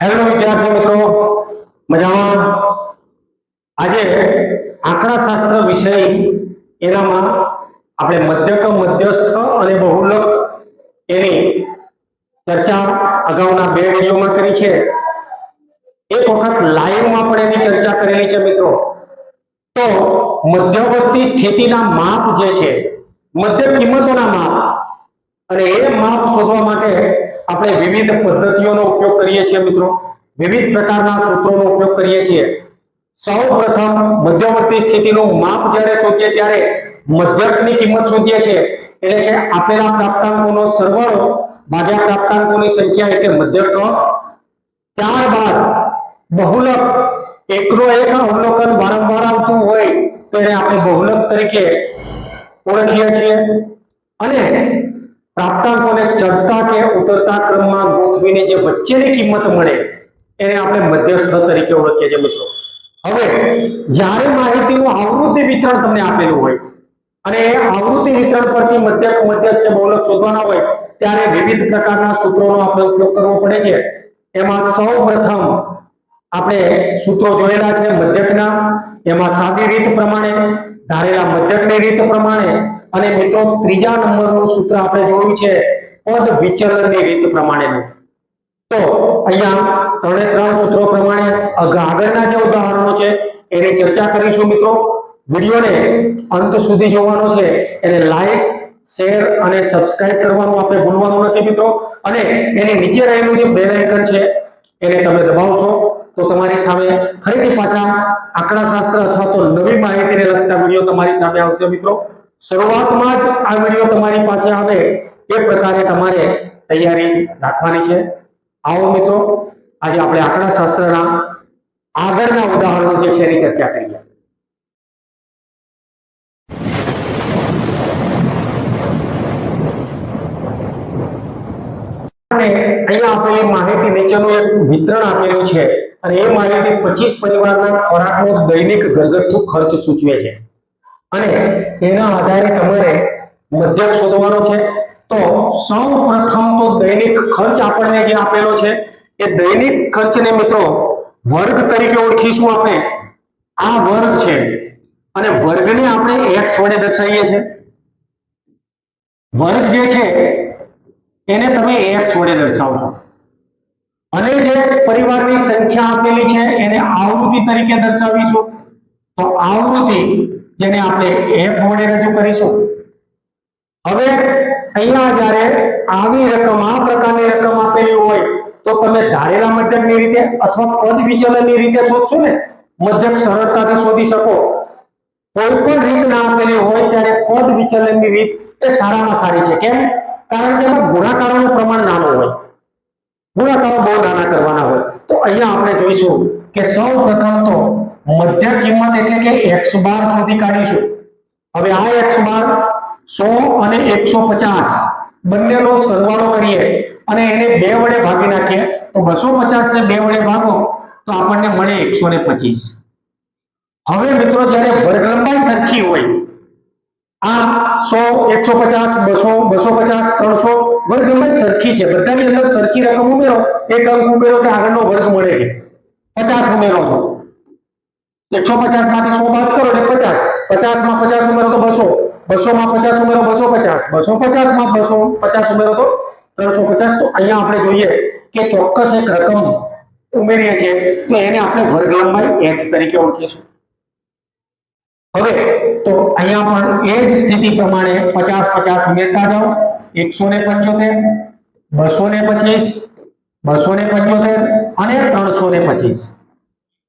Hello વિદ્યાર્થી મિત્રો, મજામાં? આજે આંકડાશાસ્ત્ર વિષય એનામાં આપણે મધ્યક, મધ્યસ્થ અને બહુલક એની ચર્ચા અગાઉના બે વિડીયોમાં કરી છે. એક વખત લાઈવમાં પણ એની ચર્ચા કરેલી છે મિત્રો. તો મધ્યવર્તી સ્થિતિના માપ જે છે, મધ્ય કિંમતોના માપ, અને એ માપ શોધવા માટે આપણે વિવિધ પદ્ધતિઓનો ઉપયોગ કરીએ છીએ મિત્રો. વિવિધ પ્રકારના સૂત્રોનો ઉપયોગ કરીએ છીએ. સૌપ્રથમ મધ્યવર્તી સ્થિતિનું માપ જ્યારે શોધીએ ત્યારે મધ્યકની કિંમત શોધીએ છીએ, એટલે કે આપેલા પ્રાપ્તાંકોનો સરવાળો ભાગ્યા પ્રાપ્તાંકોની સંખ્યા એટલે મધ્યક. ત્યારબાદ બહુલક, એકનો એક અવલોકન વારંવાર આવતું હોય તો એને આપણે બહુલક તરીકે ઓળખીએ છીએ. અને પ્રાપ્તાંકોને ચડતા કે ઉતરતા ક્રમમાં ગોઠવીને જે વચ્ચેની કિંમત મળે એને આપણે મધ્યસ્થ તરીકે ઓળખીએ છીએ મિત્રો. હવે જ્યારે માહિતીનું આવૃત્તિ વિતરણ તમને આપેલું હોય અને એ આવૃત્તિ વિતરણ પરથી મધ્યક, મધ્યસ્થ કે બહુલક શોધવાના હોય ત્યારે વિવિધ પ્રકારના સૂત્રોનો આપણે ઉપયોગ કરવો પડે છે. એમાં સૌપ્રથમ આપણે સૂત્રો જોયેલા છે મધ્યકના. એમાં સાદી રીત પ્રમાણે, ધારેલા મધ્યકની રીત પ્રમાણે, અને મિત્રો ત્રીજા નંબરનું સૂત્ર આપણે જોયું છે પદ વિચલનની રીત પ્રમાણેનું. તો અહીંયા ત્રણ સૂત્રો પ્રમાણે આગળના જે ઉદાહરણો છે એની ચર્ચા કરીશું મિત્રો. વિડીયોને અંત સુધી જોવાનો છે. એને લાઈક, શેર અને સબસ્ક્રાઇબ કરવાનું આપણે ભૂલવાનું નથી મિત્રો. અને એની નીચે રહેલું જે બેલ આઇકન છે એને તમે દબાવશો તો તમારી સામે ફરીથી પાછા આંકડાશાસ્ત્ર અથવા તો નવી માહિતીને લગતા વિડીયો તમારી સામે આવશે મિત્રો. શરૂઆતમાં જ આ વિડીયો તમારી પાસે આવે એ પ્રકારે તમારે તૈયારી રાખવાની છે. આવો મિત્રો, આજે આપણે આંકડાશાસ્ત્રના આગળના ઉદાહરણો જે છે એની ચર્ચા કરીએ. અને અહીંયા આપેલી માહિતી નીચેનું એક વિતરણ આપેલું છે અને એ માહિતી 25 પરિવારના ખોરાકનો દૈનિક ઘરગથ્થુ ખર્ચ સૂચવે છે. અને એના આધારે તમારે મધ્યક શોધવાનો છે. તો સૌપ્રથમ તો દૈનિક ખર્ચ આપણને જે આપેલો છે એ દૈનિક ખર્ચને મિત્રો વર્ગ તરીકે ઓળખીશું આપણે. આ વર્ગ છે અને વર્ગને આપણે x વડે દર્શાવીએ છીએ. વર્ગ જે છે એને તમે x વડે દર્શાવશો અને જે પરિવારની સંખ્યા આપેલી છે એને આવૃત્તિ તરીકે દર્શાવીશું. તો આવૃત્તિ જેને આપણે f વડે રજૂ કરીશું. હવે અહીંયા જ્યારે આવી રકમ, આ પ્રકારની રકમ આપેલી હોય તો તમે ધારેલા મધ્યકની રીતે અથવા પદ વિચલનની રીતે શોધશો ને. મધ્યક સરળતાથી શોધી શકો. કોઈ પણ રીત ના આપેલી હોય ત્યારે પદ વિચલનની રીત એ સારામાં સારી છે. કેમ? કારણ કે એમાં ગુણાકારોનું પ્રમાણ નાનું હોય, ગુણાકારો બહુ નાના કરવાના હોય. તો અહીંયા આપણે જોઈશું કે સૌપ્રથમ તો મધ્ય કિંમત એટલે કે x બાર શોધી કાઢીશું. હવે આ x બાર 100 અને 150 બંનેનો સરવાળો કરીએ અને એને 2 વડે ભાગી નાખીએ તો 250 ને 2 વડે ભાગો તો આપણને મળે 125. હવે મિત્રો જ્યારે વર્ગ લંબાઈ સરખી હોય, આ 100, 150, 200, 250, 300 વર્ગ લંબાઈ સરખી છે, બધાની અંદર સરખી રકમ ઉમેરો, એક અંક ઉમેરો કે આગળનો વર્ગ મળે છે. 50 ઉમેરો છો, 150 માંથી 100 બાદ કરો એટલે 50, 50 માં 50 ઉમેરો તો 200, 200 માં 50 ઉમેરો 250, 250 માં 250 ઉમેરો તો 350. તો અહીંયા આપણે જોઈએ કે ચોક્કસ એક રકમ ઉમેરીએ છીએ તો એને આપણે વર્ગ લંબાઈ x તરીકે ઓળખીશું. હવે તો અહીંયા પણ એ જ સ્થિતિ પ્રમાણે 50 50 ઉમેરતા જાઓ. 175, 225, 275 અને 325.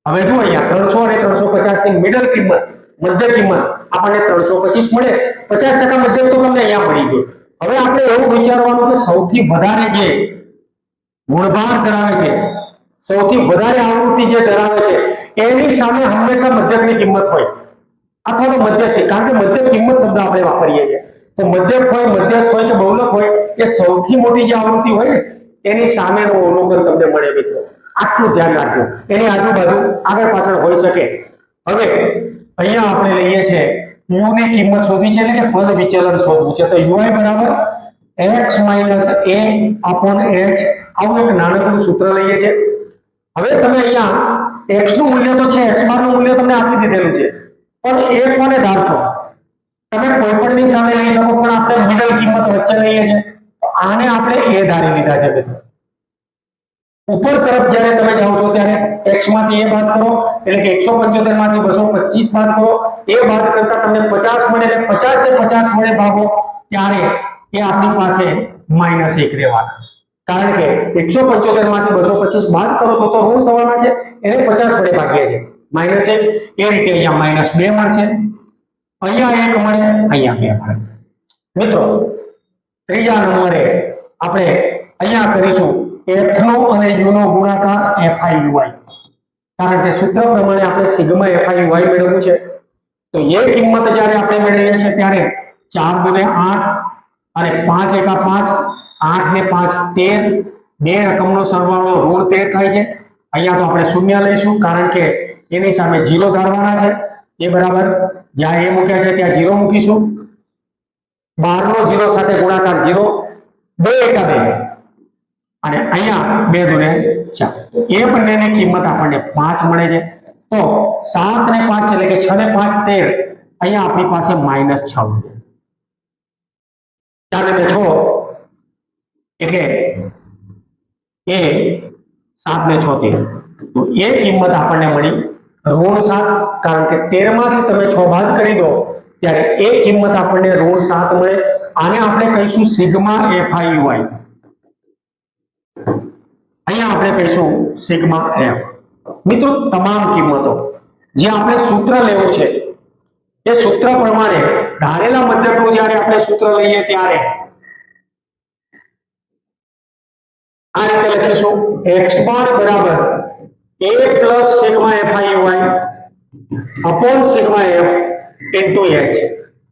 હવે જો અહીંયા 300 અને 350 ની મિડલ કિંમત, મધ્ય કિંમત આપણને 325 મળે. 50% મધ્યક તો તમને અહીંયા મળી ગયો. હવે આપણે એવું વિચારવાનું કે સૌથી વધારે જે ગુણભાર ધરાવે છે, સૌથી વધારે આવૃત્તિ જે ધરાવે છે એની સામે હંમેશા મધ્યકની કિંમત હોય અથવા તો મધ્યસ્થી. કારણ કે મધ્યક કિંમત શબ્દ આપણે વાપરીએ છીએ. તો મધ્યક હોય, મધ્યસ્થ હોય કે બહુલક હોય, એ સૌથી મોટી જે આવૃત્તિ હોય ને એની સામેનું અવલોકન તમને મળે મિત્રો. આટલું ધ્યાન રાખજો. એની આજુબાજુ આગળ પાછળ હોઈ શકે. હવે અહીંયા આપણે લઈએ છીએ u ની કિંમત શોધવી છે એટલે કે પદ વિચલન શોધવું છે. તો u બરાબર x - a/h. આવું એક નાનકડું સૂત્ર લઈએ છીએ. હવે તમે અહીંયા x નું મૂલ્ય તો છે, x બાર નું મૂલ્ય તમને આપી દીધેલું છે, પણ એ કોને ધારશો? તમે કોઈ પણ ની સામે લઈ શકો, પણ આપણે મિડલ કિંમત વચ્ચે લઈએ છે, તો આને આપણે a ધારી લીધા છે મિત્રો. ઉપર તરફ જ્યારે તમે જાઓ છો ત્યારે x માંથી a બાદ કરો એટલે કે 175 માંથી 225 બાદ કરો, a બાદ કરતા તમને 50 મળે એટલે 50 ને 50 વડે ભાગો ત્યારે એ આપણી પાસે -1 રહેવાના. કારણ કે 175 માંથી 225 બાદ કરો તો ઋણ થવાના છે, એને 50 વડે ભાગીએ છે, -1 એ રીતે અહીંયા -2 મળશે, અહીંયા 1 મળે, અહીંયા 2 મળે. મિત્રો ત્રીજા નંબરે આપણે અહીંયા કરીશું f નો અને u નો ગુણાકાર FIUI. કારણ કે સૂત્ર પ્રમાણે આપણે સિગ્મા FIUI મેળવવું છે. તો એ કિંમત જ્યારે આપણે મેળવીએ છીએ ત્યારે 4 દુને 8 અને 5 એકા 5, 8 ને 5 13, બે રકમનો સરવાળો ઋણ 13 થાય છે. અહીંયા તો આપણે શૂન્ય લઈશું કારણ કે એની સામે 0 ધારવાના છે. એ બરાબર જ્યાં એ મૂક્યા છે ત્યાં 0 મૂકીશું. 12 નો 0 સાથે ગુણાકાર 0, 2 એકા 2 અને અહીંયા 2 દુને 4. એ બંનેની કિંમત આપણને 5 મળે છે. તો 7 ને 5 એટલે કે 6 ને 5 13, અહીંયા આપણી પાસે -6 છે. 4 ને 6 એટલે એ 7 ને 6 13. તો એ કિંમત આપણને મળી -7, કારણ કે 13 માંથી તમે 6 બાદ કરી દો ત્યારે એ કિંમત આપણને -7 મળે. આને આપણે કહીશું સિગ્મા FIUI. અહીંયા આપણે કહીશું સિગ્મા f. મિત્રો તમામ કિંમતો જે આપણે સૂત્ર લેવું છે એ સૂત્ર પ્રમાણે ધારેલા મધ્યકનું જ્યારે આપણે સૂત્ર લઈએ ત્યારે આ રીતે લખીશું x બાર બરાબર a plus sigma FIUI upon sigma f into h.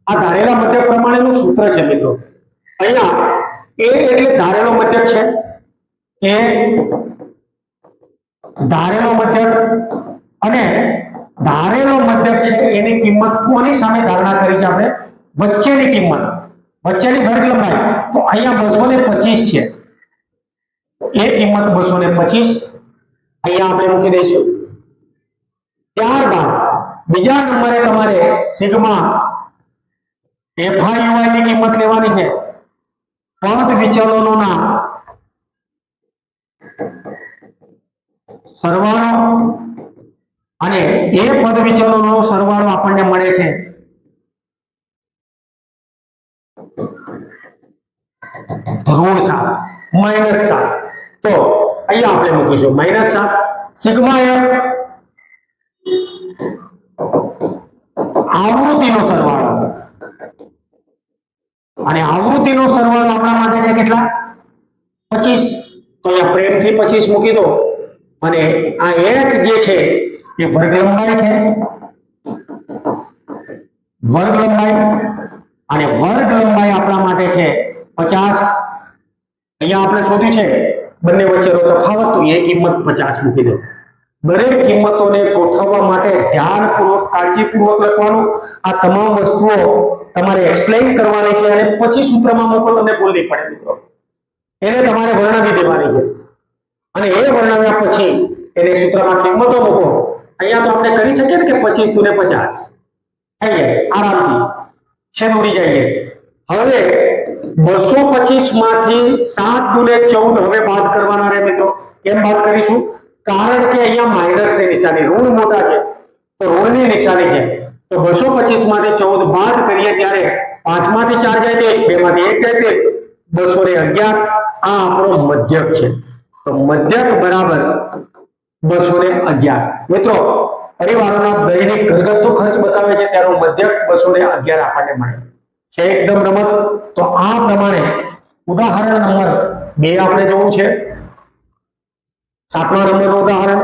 આ ધારેલા મધ્યક પ્રમાણેનું સૂત્ર છે મિત્રો. અહીંયા a એટલે ધારેલો મધ્યક છે, એ ધારેલો મધ્યક, અને ધારેલો મધ્યક છે એની કિંમત કોની સામે ધારણા કરી છે આપણે? વચ્ચેની કિંમત, વચ્ચેની વર્ગ લંબાઈ. તો અહીંયા 225 છે, એ કિંમત 225 અહીંયા આપણે મૂકી દઈશું. ત્યારબાદ બીજા નંબરે તમારે સિગ્મા FIUI ની કિંમત લેવાની છે. પદ વિચલનોના સરવાળો, અને એ પદ વિચલનોનો સરવાળો આપણને મળે છે -7, -7. તો અહીંયા આપણે મૂકીશું -7 સિગ્મા f આવૃત્તિનો સરવાળો, અને આવૃત્તિનો સરવાળો આપણા માટે છે કેટલા? 25. તો અહીંયા પ્રેમથી 25 મૂકી દો, અને આ h જે છે એ વર્ગ લંબાઈ છે, વર્ગ લંબાઈ, અને વર્ગ લંબાઈ આપણા માટે છે 50. અહીંયા આપણે શોધ્યું છે બંને વચ્ચેનો તફાવત, તો એ કિંમત 50 મૂકી દો. દરેક કિંમતોને ગોઠવવા માટે ધ્યાનપૂર્વક કાળજીપૂર્વક લખવાનું. આ તમામ વસ્તુઓ તમારે એક્સપ્લેન કરવાની છે અને પછી સૂત્રમાં મૂકો તમને ભૂલ નહીં પડે મિત્રો. એને તમારે વર્ણવી દેવાની છે અને એ વર્ણવ્યા પછી એને સૂત્રમાં કિંમતો મૂકો. અહીંયા તો આપણે કરી શકીએ ને કે 25 દુને 50 થઈ જાય આરામથી, છેદ ઉડી જાય. હવે 225 માંથી 7 દુને 14 હવે બાદ કરવાના રહે મિત્રો. કેમ બાદ કરીશું? કારણ કે અહીંયા માઈનસ ની નિશાની, ઋણ મોટા છે તો ઋણની નિશાની છે. તો 225 માંથી 14 બાદ કરીએ ત્યારે 5 માંથી 4 જાય તો 2 માંથી 1 જાય તો 211. આ આપણો મધ્યક છે. તો મધ્યક બરાબર 211. મિત્રો પરિવારોના દૈનિક ઘરગથ્થુ ખર્ચ બતાવે છે ત્યારે મધ્યક 211 આપણને મળે છે. એકદમ રમત. તો આ પ્રમાણે ઉદાહરણ નંબર 2 આપણે જોવું છે. 7મા નંબરનું ઉદાહરણ.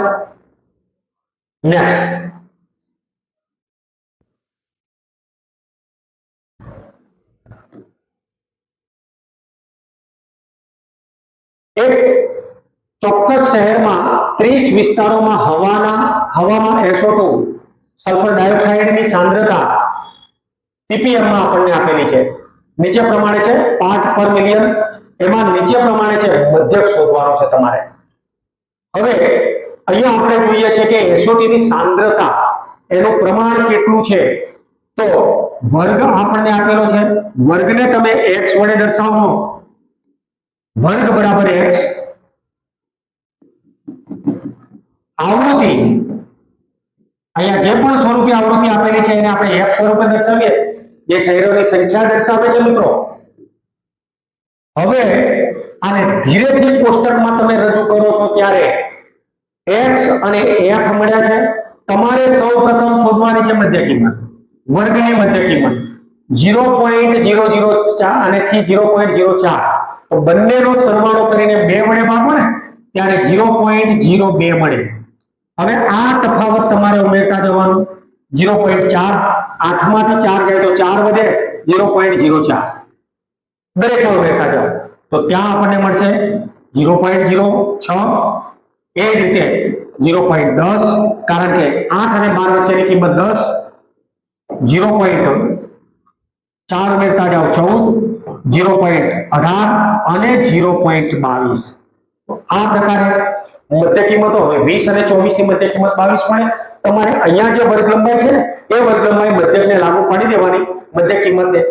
નેક્સ્ટ એક ચોક્કસ શહેરમાં 30 વિસ્તારોમાં હવામાં SO2 સલ્ફર ડાયોક્સાઇડની સાંદ્રતા ppm માં આપણને આપેલી છે. નીચે પ્રમાણે છે પાર્ટ પર મિલિયન. એમાં નીચે પ્રમાણે છે મધ્યક શોધવાનો છે તમારે. હવે અહીંયા આપણે જોઈએ છે કે SO2 ની સાંદ્રતા એનું પ્રમાણ કેટલું છે તો વર્ગ આપણને આપેલો છે, વર્ગને તમે x વડે દર્શાવશો, વર્ગ બરાબર x, આવૃત્તિ અહીંયા જે પણ સ્વરૂપે આવૃત્તિ આપેલી છે એને આપણે f સ્વરૂપે દર્શાવીએ, જે શેરોની સંખ્યા દર્શાવે છે મિત્રો. હવે આને ધીરેથી કોષ્ટકમાં તમે રજૂ કરો છો ત્યારે x અને f મળ્યા છે. તમારે સૌપ્રથમ શોધવાની છે મધ્ય કિંમત, વર્ગની મધ્ય કિંમત 0.004 અને થી 0.04, તો બંનેનો સરવાળો કરીને 2 વડે ભાગો ને ત્યારે 0.02 મળે. હવે આ તફાવત તમારે ઉમેરતા જવાનું. 0.4 8 માંથી 4 જાય તો 4 વધે 0.04, દરેકમાં ઉમેરતા જાઓ તો ત્યાં આપણને મળશે 0.06. એ જ રીતે 0.10, કારણ કે 8 અને 12 વચ્ચેની કિંમત 10, 0.4 ઉમેરતા જાઓ 14, 0.18 અને 0.22. આ પ્રકારે મધ્ય કિંમતો હવે 20 અને 24 ની મધ્ય કિંમત 22 મળે. તમારે અહીંયા જે વર્ગ લંબાઈ છે ને એ વર્ગ લંબાઈ મધ્યકને લાગુ પાડી દેવાની, મધ્ય કિંમતને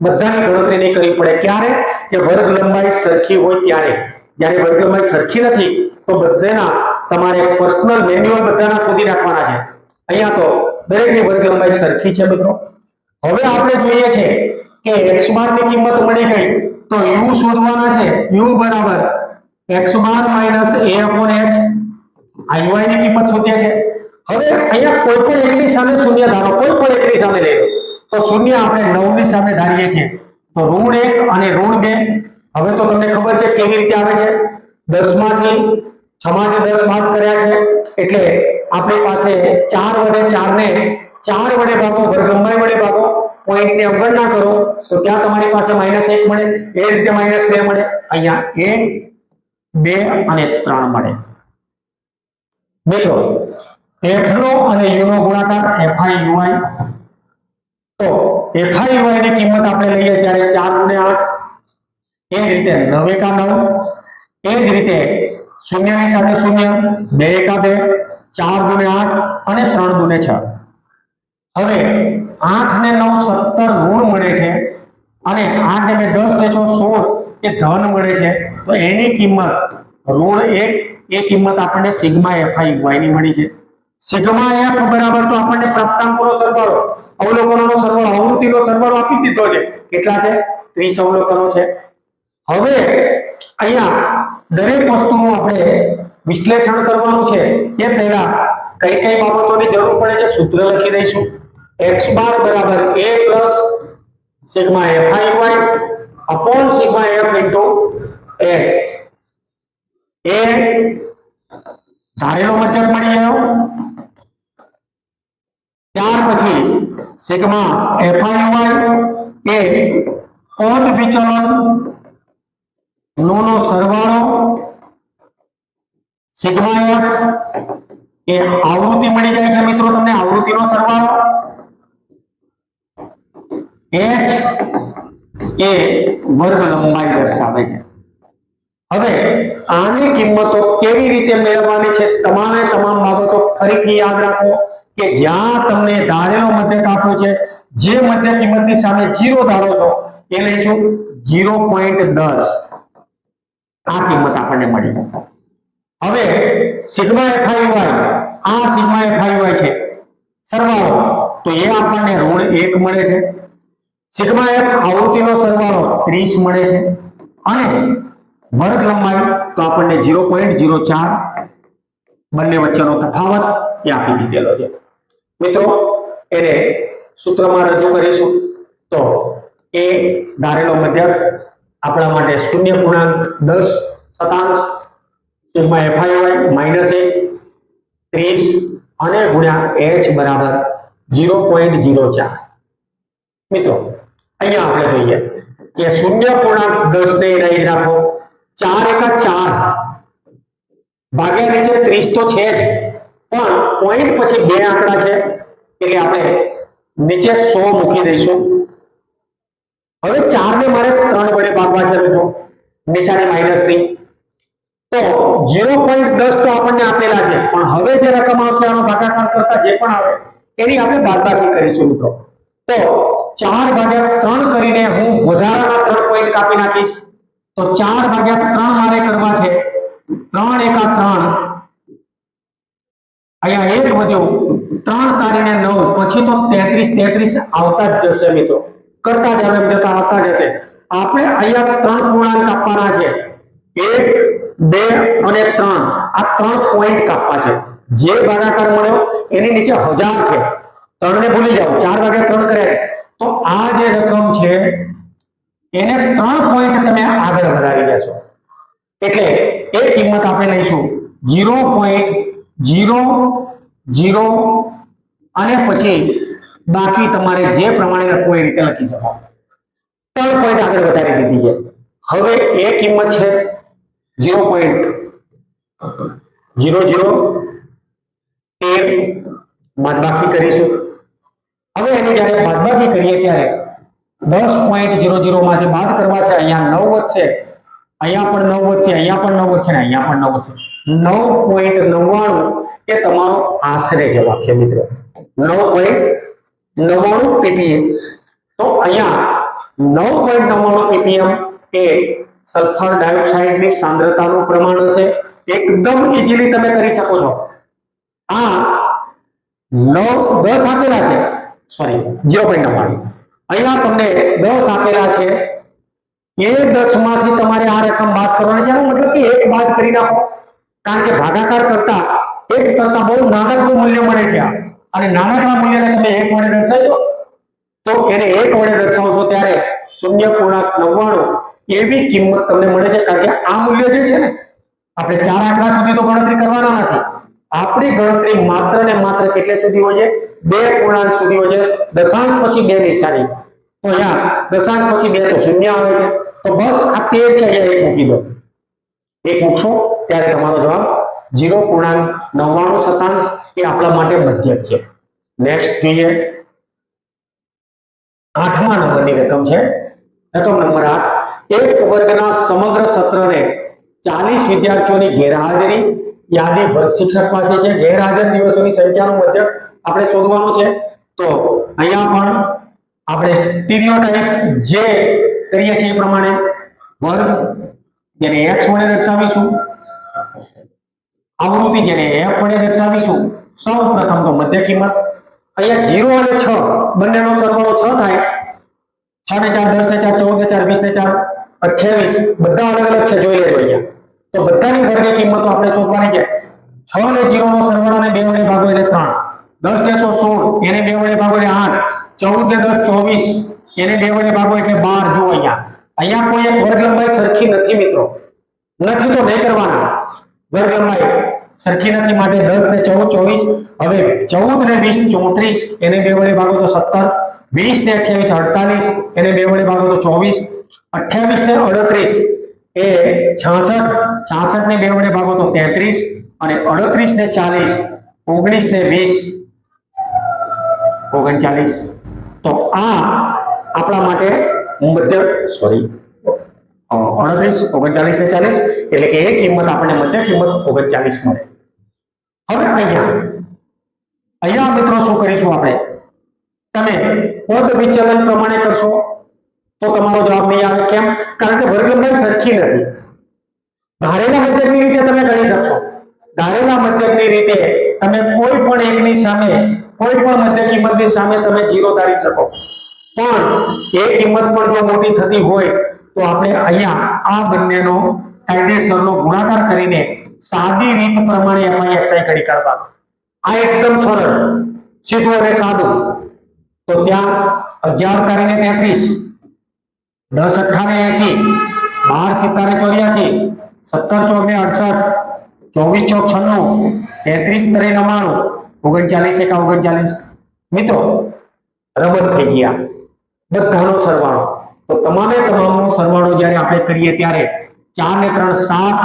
બધાની ગણતરી નહીં કરવી પડે. ક્યારે? કે વર્ગ લંબાઈ સરખી હોય ત્યારે. જ્યારે વર્ગ લંબાઈ સરખી નથી તો બધાના તમારે પર્સનલ મેન્યુઅલ બધાના શોધી નાખવાના છે. અહીંયા તો દરેકની વર્ગ લંબાઈ સરખી છે મિત્રો. હવે આપણે જોઈએ છે કે x બાર ની કિંમત મળી ગઈ તો u શોધવાના છે. u બરાબર x bar minus a upon h. આ u ની કિંમત શોધીએ છે. હવે અહીંયા કોઈ પણ એકની સામે શૂન્ય ધારો, કોઈ પણ એકની સામે લઈ લો તો શૂન્ય આપણે 9 ની સામે ધારીએ છીએ તો ઋણ 1 અને ઋણ 2. હવે તો તમને ખબર છે કેવી રીતે આવે છે, 10 માંથી 6 માંથી 10 બાદ કર્યા છે એટલે આપણી પાસે 4 વડે 4 ને 4 વડે ભાગો, વર્ગ લંબાઈ વડે ભાગો, પોઈન્ટ ની અવગણના કરો તો ત્યાં તમારી પાસે -1 મળે. એ જ રીતે -2 મળે. અહીંયા 1 2 અને 3 મળે. મિત્રો f નો અને u નો ગુણાકાર fi ui, તો fi ui ની કિંમત આપણે લઈએ ત્યારે 4 × 8, એ જ રીતે 9 × 9, એ જ રીતે 0 ની સાથે 0, 2 × 2, 4 × 8 અને 3 × 6. હવે 8 ને 9 17 ઋણ મળે છે અને 8 ને 10 ને 6 16 એ ધન મળે છે. તો એની કિંમત ઋણ 1, એ કિંમત આપણને સિગ્મા fi ui ની મળી છે. સિગ્મા f બરાબર તો આપણને પ્રાપ્તાંકોનો સરવાળો, અવલોકનોનો સરવાળો, આવૃત્તિનો સરવાળો આપી દીધો છે. કેટલા છે? 30 અવલોકનો છે. હવે અહીંયા દરેક વસ્તુનું આપણે વિશ્લેષણ કરવાનું છે. એ પહેલા કઈ કઈ બાબતોની જરૂર પડે છે સૂત્ર લખી દઈશું. x બાર બરાબર a plus sigma fi ui upon sigma f into h. એ ધારેલો મધ્યક મળી ગયો. ત્યાર પછી સિગ્મા fi ui એ પદ વિચલન નો સરવાળો, સિગ્મા f એ આવૃત્તિ મળી જાય છે મિત્રો તમને, આવૃત્તિનો સરવાળો, h એ વર્ગ લંબાઈ દર્શાવે છે. હવે આની કિંમતો કેવી રીતે મેળવવાની છે, તમામે તમામ બાબતો ફરીથી યાદ રાખો કે જ્યાં તમને ધારેલો મધ્યક આપ્યો છે, જે મધ્ય કિંમતની સામે 0 ધારો છો એ લઈશું 0.10. આ કિંમત આપણને મળી. હવે સિગ્મા fi ui, આ સિગ્મા fi ui છે સરવાળો, તો એ આપણને ઋણ 1 મળે છે. સિગ્મા f આવૃત્તિનો સરવાળો 30 મળે છે અને વર્ગ લંબાઈ તો આપણને 0.04, બંને વચ્ચેનો તફાવત એ આપી દીધેલો છે. મિત્રો એને સૂત્રમાં રજૂ કરીશું તો એ ધારેલો મધ્યક આપણા માટે 0.10 શતાંશ સિગ્મા fi ui -1 30 અને ગુણ્યા h બરાબર 0.04. મિત્રો અહીંયા આપણે જોઈએ કે 0.10 ને રહી રાખો, 4 × 4 ભાગ્યા નીચે 30 તો છે જ, પણ પોઈન્ટ પછી બે આંકડા છે એટલે આપણે નીચે 100 મૂકી દઈશું. હવે 4 ને મારે 3 વડે ભાગવા છે મિત્રો, નિશાની -3, તો 0.10 તો આપણને આપેલા છે જે રકમ આવશે આનો ભાગાકાર કરતા જે પણ આવે એની આપણે બાદબાકી કરીશું મિત્રો. તો 4/3 કરીને હું વધારાના 3 પોઈન્ટ કાપી નાખીશ. તો 4/3 મારે કરવા છે. 3 એકા 3, અહીંયા 1 વધ્યો, 3 તારીને 9, પછી તો 33 આવતા જ જશે મિત્રો, કરતા જ આવે જતા આવતા જશે. આપણે અહીંયા 3 પૂર્ણાંક કાપવાના છે. 1, 2 અને 3, આ 3 પોઈન્ટ કાપવા છે. જે ભાગાકાર મળ્યો એની નીચે 1000 છે. 3 ને ભૂલી જાઓ, 4/3 કરે તો આ જે રકમ છે એને 3 પોઈન્ટ તમે આગળ વધારી દેશો એટલે એ કિંમત આપણે લઈશું 0.00 અને પછી બાકી તમારે જે પ્રમાણે લખવું એ રીતે લખી શકો. 3 પોઈન્ટ આગળ વધારી દીધી છે. હવે એ કિંમત છે 0.0013 બાદબાકી કરીશું. હવે એની જ્યારે બાદબાકી કરીએ ત્યારે 10.00 માંથી બાદ કરવા છે. અહીંયા 9 વધશે, અહીંયા પણ 9 વધશે, અહીંયા પણ 9 વધશે ને અહીંયા પણ 9 વધશે. 9.99 એ તમારો આશરે જવાબ છે મિત્રો. 9.99 ppm. તો અહીંયા 9.99 ppm એ સલ્ફર ડાયોક્સાઇડની સાંદ્રતાનું પ્રમાણ હશે. એકદમ ઈઝીલી તમે કરી શકો છો. આ 10 આપેલા છે, સોરી 0.99, અહીંયા તમને 10 આપેલા છે. એ 10 માંથી તમારે આ રકમ બાદ કરવાની છે. એનો મતલબ કે 1 બાદ કરી નાખો, કારણ કે ભાગાકાર કરતા 1 કરતા બહુ નાનકડું મૂલ્ય મળે છે અને નાનકડા મૂલ્યને તમે 1 વડે દર્શાવજો તો એને 1 વડે દર્શાવશો ત્યારે 0.99 એવી કિંમત તમને મળે છે. કારણ કે આ મૂલ્ય જે છે ને, આપણે 4 આંકડા સુધી તો ગણતરી કરવાના નથી. આપણી ગણતરી માત્ર ને માત્ર કેટલે સુધી હોય છે? 2 પૂર્ણાંક સુધી હોય છે. દશાંશ પછી 2 નિશાની, તો અહીંયા દશાંશ પછી 2 તો 0 આવે છે. તો બસ આ 13 છે, અહીંયા 1 મૂકી દો. 1 મૂકશો ત્યારે તમારો જવાબ 0.99 એ આપણા માટે મધ્યક છે. નેક્સ્ટ જોઈએ, 8મા નંબરની રકમ છે. રકમ નંબર 8, એક વર્ગના સમગ્ર સત્રને 40 વિદ્યાર્થીઓની ગેરહાજરી યાદી વર્ગ શિક્ષક પાસે છે. ગેરહાજર દિવસોની સંખ્યાનું મધ્યક આપણે શોધવાનું છે. તો અહીંયા પણ આપણે સ્ટીરિયોટાઇપ જે કરીએ છીએ એ પ્રમાણે વર્ગ જેને x વડે દર્શાવીશું, આવૃત્તિ જેને f વડે દર્શાવીશું. સૌ પ્રથમ તો મધ્ય કિંમત, અહીંયા 0 અને 6 બંનેનો સરવાળો 6 થાય. 6 ને 4 10 ને 4 14 ને 4 20 ને 4 28, બધા અલગ અલગ છે, જોઈ લેજો અહીંયા. તો બધાની વર્ગ કિંમતો આપણે શોધવાની છે. 6 ને 0 નો સરવાળો ને 2 વડે ભાગો એટલે 3, 10 ને 16 એને 2 વડે ભાગો એટલે 8, 14 ને 10 24 એને 2 વડે ભાગો એટલે 12. જુઓ અહીંયા કોઈ એક વર્ગ લંબાઈ સરખી નથી મિત્રો, નથી તો નહીં કરવાના. વર્ગ લંબાઈ સરખી નથી માટે 10 ને 14 24, હવે 14 ને 20 34 એને 2 વડે ભાગો તો 17, 20 ને 28 48 એને 2 વડે ભાગો તો 24, 28 ને 38 એ 66, 66 ને 2 વડે ભાગો તો 33 અને 38 ને 40, 19 ને 20 39. તો આ આપણા માટે મધ્ય, સોરી 38 39 ને 40 એટલે કે એ કિંમત આપણને મધ્ય કિંમત 39 મળે. હવે અહીંયા મિત્રો શું કરીશું આપણે, તમે પદ વિચલન પ્રમાણે કરશો તો તમારો જવાબ નહીં આવે. કેમ? કારણ કે વર્ગ લંબાઈ સરખી નથી. ધારેલા મધ્યકની રીતે તમે ગણી શકશો. ધારેલા મધ્યકની રીતે તમે કોઈ પણ એકની સામે, કોઈ પણ મધ્ય કિંમતની સામે તમે 0 ધારી શકો. પણ એ કિંમત પણ જો મોટી થતી હોય તો આપણે અહીંયા આ બંનેનો કાયદેસરનો ગુણાકાર કરીને સાદી રીત પ્રમાણે FI ગણી કાઢવા. આ એકદમ સરળ, સીધું અને સાદું. તો ત્યાં 11 તારીને 33, 10 અઠ્ઠાને 80, 12 17 84, 17 ચોક ને 68, 24 ચોક 96, 33 તરે 99, 39 એકા 39. મિત્રો રમત થઈ ગયા બધાનો સરવાળો. તો તમામે તમામનો સરવાળો જ્યારે આપણે કરીએ ત્યારે 4 ને 3 7,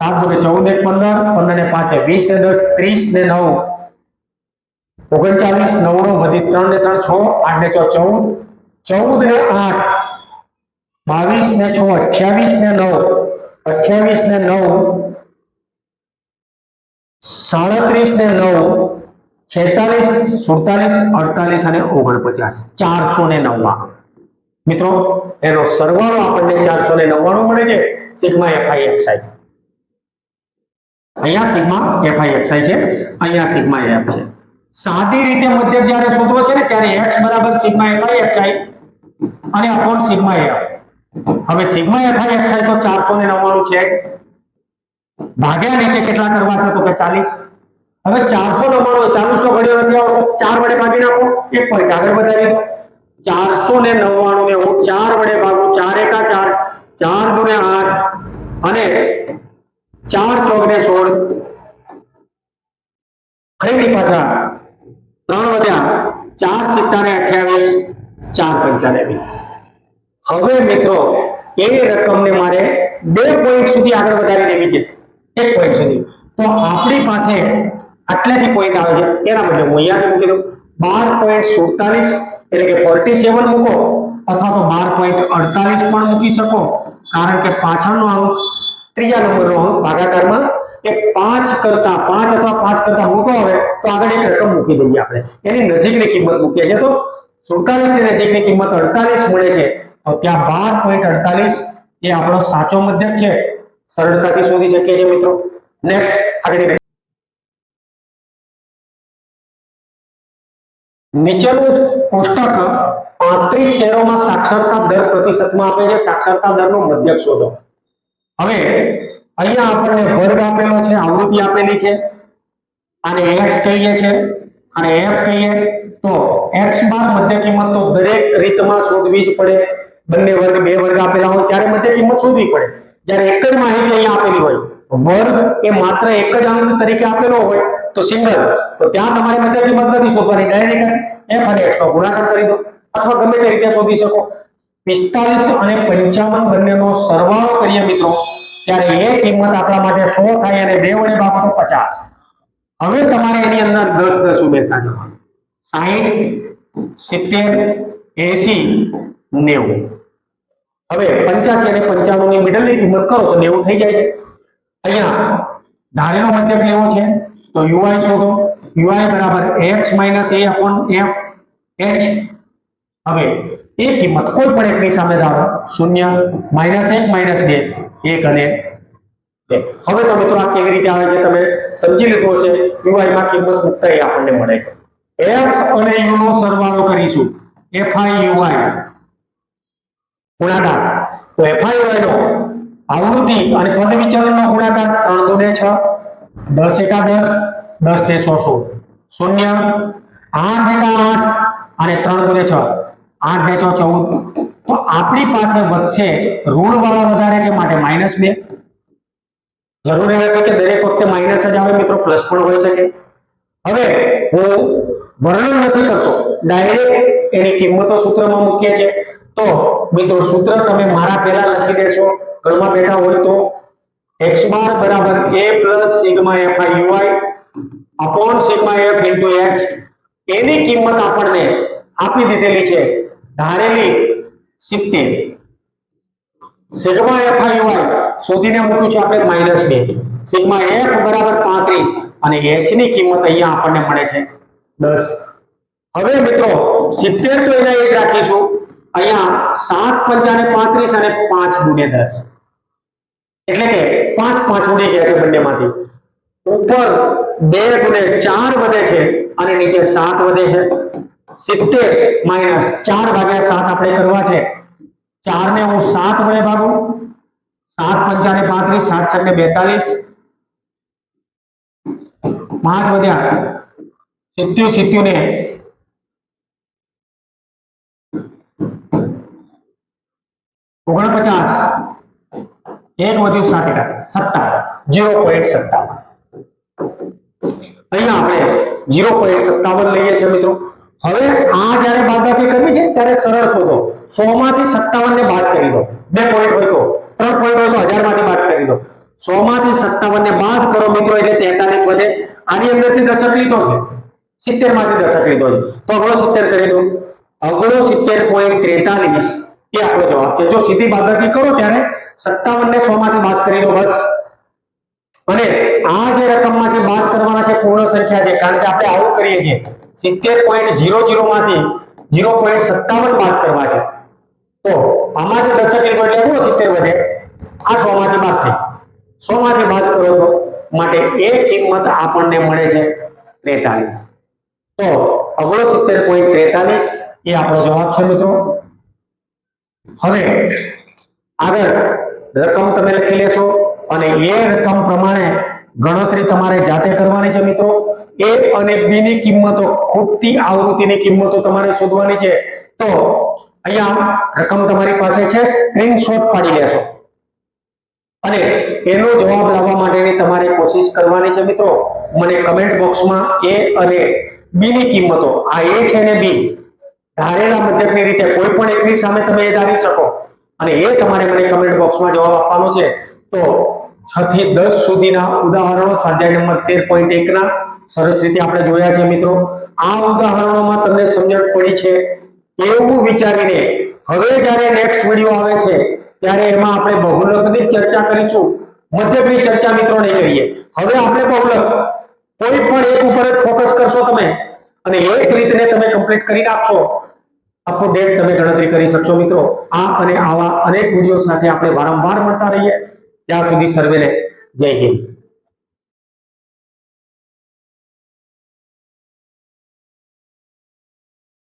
7 ને 14 ને 15, 15 ને 5 20 ને 10 30 ને 9 39, 9 નો વધી 3 ને 3 6, 8 ને 4 14, 14 ને 8 22 ને 6 28 ને 9, 28 ને 9 37 ને 9 46 47 48 અને 49 499 મિત્રો એનો સરવાળો આપણને 499 મળે છે સિગ્મા FIXI. અહીંયા સિગ્મા FIXI છે, અહીંયા સિગ્મા F છે. સાદી રીતે મધ્યક જ્યારે શોધવો છે ને ત્યારે x બરાબર સિગ્મા FIXI અને અપોન સિગ્મા F. હવે સિગ્મા FIXI તો 499 છે, ભાગ્યા નીચે કેટલા કરવા છે તો કે 40. હવે 499 40 નો ઘડિયો નથી આવતો, 4 વડે ભાગી નાખો, એક પોઈન્ટ આગળ વધારી દો. 499 ને હું 4 વડે ભાગું, 4 એકા 4, 4 દુને 8 અને 4 ચોક ને 16, ફરીથી પાછા 3 વધ્યા, 4 સિત્તા ને 28, 4 પંચા ને 20. હવે મિત્રો એ રકમને મારે 2 પોઈન્ટ સુધી આગળ વધારી દેવી છે, 1 પોઈન્ટ સુધી. તો આપણી પાસે આટલેથી પોઈન્ટ આવે છે, એના બદલે હું અહીંયાથી મૂકી દઉં 12.47 એટલે કે 47 મૂકો અથવા તો 12.48 પણ મૂકી શકો, કારણ કે પાછળનો અંક ત્રીજા નંબરનો અંક ભાગાકારમાં એ 5 કરતા 5 અથવા 5 કરતા મોટો આવે તો આગળ એક રકમ મૂકી દઈએ આપણે, એની નજીકની કિંમત મૂકીએ છીએ. તો 47 ની નજીકની કિંમત 48 મળે છે, તો ત્યાં 12.48 એ આપણો સાચો મધ્યક છે, સરળતાથી શોધી શકીએ છીએ મિત્રો. નેક્સ્ટ આગળ નીચેનું કોષ્ટક 35 શહેરોમાં સાક્ષરતા દર પ્રતિશતમાં આપે છે, સાક્ષરતા દરનો મધ્યક શોધો. હવે અહીંયા આપણને વર્ગ આપેલો છે, આવૃત્તિ આપેલી છે, આને x કહીએ છે અને f કહીએ. તો x બાર મધ્ય કિંમત તો દરેક રીતમાં શોધવી જ પડે. બંને વર્ગ બે વર્ગ આપેલા હોય ત્યારે મધ્ય કિંમત શોધવી પડે. જ્યારે એક જ માહિતી અહીંયા આપેલી હોય, વર્ગ એ માત્ર એક જ અંક તરીકે આપેલો હોય તો સિંગલ, તો ત્યાં તમારે મધ્ય કિંમત નથી શોધવાની, ડાયરેક્ટ f અને x નો ગુણાકાર કરી દો અથવા ગમે તે રીતે શોધી શકો. 45 અને 55 બંનેનો સરવાળો કરીએ મિત્રો ત્યારે એ કિંમત આપણા માટે 100 થાય અને 2 વડે ભાગો તો 50. હવે તમારે એની અંદર 10 10 ઉમેરતા જવાનું, 60 70 80 90. હવે 85 અને 95 ની મિડલની કિંમત કરો તો 90 થઈ જાય છે. અહીંયા ધારેલો મધ્યક લેવો છે તો uy શોધો, uy બરાબર x - a/f h. હવે એ કિંમત કોઈ પણ એકની સામે ધારો, 0 -1 -2 1 અને 2. હવે તો મિત્રો આ કેવી રીતે આવે છે તમે સમજી લીધું છે. uy માં કિંમત મૂકતા આપણને મળે છે. f અને u નો સરવાળો કરીશું, fi/uy ગુણાકાર. તો fi/uy નો આવૃત્તિ અને પદ વિચલનનો ગુણાકાર 3 દુને 6, 10 એકા 10, 10 ને 100 0, 8 એકા 8 અને 3 દુને 6, 8 ને 6 14. તો આપણી પાસે વધશે ઋણ વાળા વધારે છે માટે -2. જરૂરી નથી કે દરેક વખતે માઈનસ જ આવે મિત્રો, પ્લસ પણ હોઈ શકે. હવે હું વર્ણન નથી કરતો, ડાયરેક્ટ એની કિંમતો સૂત્રમાં મૂકીએ છીએ. તો મિત્રો સૂત્ર તમે મારા પહેલા લખી દેશો, ઘરમાં બેઠા હોય તો x બાર બરાબર a plus sigma fi/uy upon sigma f into x. એની કિંમત આપણને આપી દીધેલી છે ધારેલી 70. સિગ્મા fi/uy શોધીને મૂક્યું છે આપણે -2. સિગ્મા f બરાબર 35 અને h ની કિંમત અહીંયા આપણને મળે છે 10. હવે મિત્રો 70 તો એને એક રાખીશું, અહીંયા 7 5 ને 35 અને 5 દુને 10 એટલે કે 5 5 ઉડી ગયા છે બંનેમાંથી. ઉપર 2 દુને 4 વધે છે અને નીચે 7 વધે છે. 70 માઈનસ 4 ભાગ્યા 7 આપણે કરવા છે, 4 ને હું 7 વડે ભાગું, 7 5 ને 35, 7 6 ને 42, 5 વધ્યા 70 ને 49, 1 વધ્યું 7 એકા 57, 0.57. અહીંયા આપણે 0.57 લઈએ છીએ મિત્રો. હવે આ જ્યારે બાદબાકી કરવી છે ત્યારે સરળ શોધો, 100 માંથી 57 ને બાદ કરી દો. 2 પોઈન્ટ હોય તો, 3 પોઈન્ટ હોય તો 1000 માંથી બાદ કરી દો. 100 માંથી 57 ને બાદ કરો મિત્રો એટલે 43 વધે. આની અંદરથી દશક લીધો છે, 70 માંથી દશક લીધો છે તો અગળો 70 કરી દો. અગળો 70.43 એ આપણો જવાબ છે. જો સીધી બાદબાકી કરો ત્યારે 57 ને 100 માંથી બાદ કરી દો બસ. અને આ જે રકમમાંથી બાદ કરવાના છે પૂર્ણ સંખ્યા છે, કારણ કે આપણે આવું કરીએ છીએ 70.00 માંથી 0.57 બાદ કરવા છે, તો આમાંથી દશક લીધો એટલે શું 70 વધે, આ 100 માંથી બાદ થઈ, 100 માંથી બાદ કરો છો માટે એ કિંમત આપણને મળે છે 43. તો 69.43 એ આપણો જવાબ છે મિત્રો. હવે આગળ રકમ તમે લખી લેશો અને એ રકમ પ્રમાણે ગણતરી તમારે જાતે કરવાની છે મિત્રો. એ અને બી ની કિંમતો, ખૂટતી આવૃત્તિની કિંમતો તમારે શોધવાની છે. તો અહીંયા રકમ તમારી પાસે છે, સ્ક્રીનશોટ પાડી લેશો અને એનો જવાબ લાવવા માટેની તમારે કોશિશ કરવાની છે મિત્રો. મને કમેન્ટ બોક્સમાં એ અને બી ની કિંમતો, આ એ છે અને બી ધારેલા મધ્યકની રીતે કોઈ પણ એકની સામે તમે એ ધારી શકો અને એ તમારે મને કમેન્ટ બોક્સમાં જવાબ આપવાનો છે. તો 6 થી 10 સુધીના ઉદાહરણો સ્વાધ્યાય નંબર 13.1 ના સરસ રીતે આપણે જોયા છે મિત્રો. આ ઉદાહરણોમાં તમને સમજણ પડી છે એવું વિચારીને હવે જ્યારે નેક્સ્ટ વિડિયો આવે છે ત્યારે એમાં આપણે બહુલકની ચર્ચા કરીશું, મધ્યકની ચર્ચા મિત્રો નહીં કરીએ. હવે આપણે બહુલક કોઈ પણ એક ઉપર જ ફોકસ કરશો તમે અને એક રીતને તમે કમ્પ્લીટ કરી નાખશો, અપ ડેટ તમે ગણતરી કરી શકશો મિત્રો. આ અને આવા અનેક વિડિયો સાથે આપણે વારંવાર મળતા રહીએ. ત્યાં સુધી સર્વેને જય હિન્દ.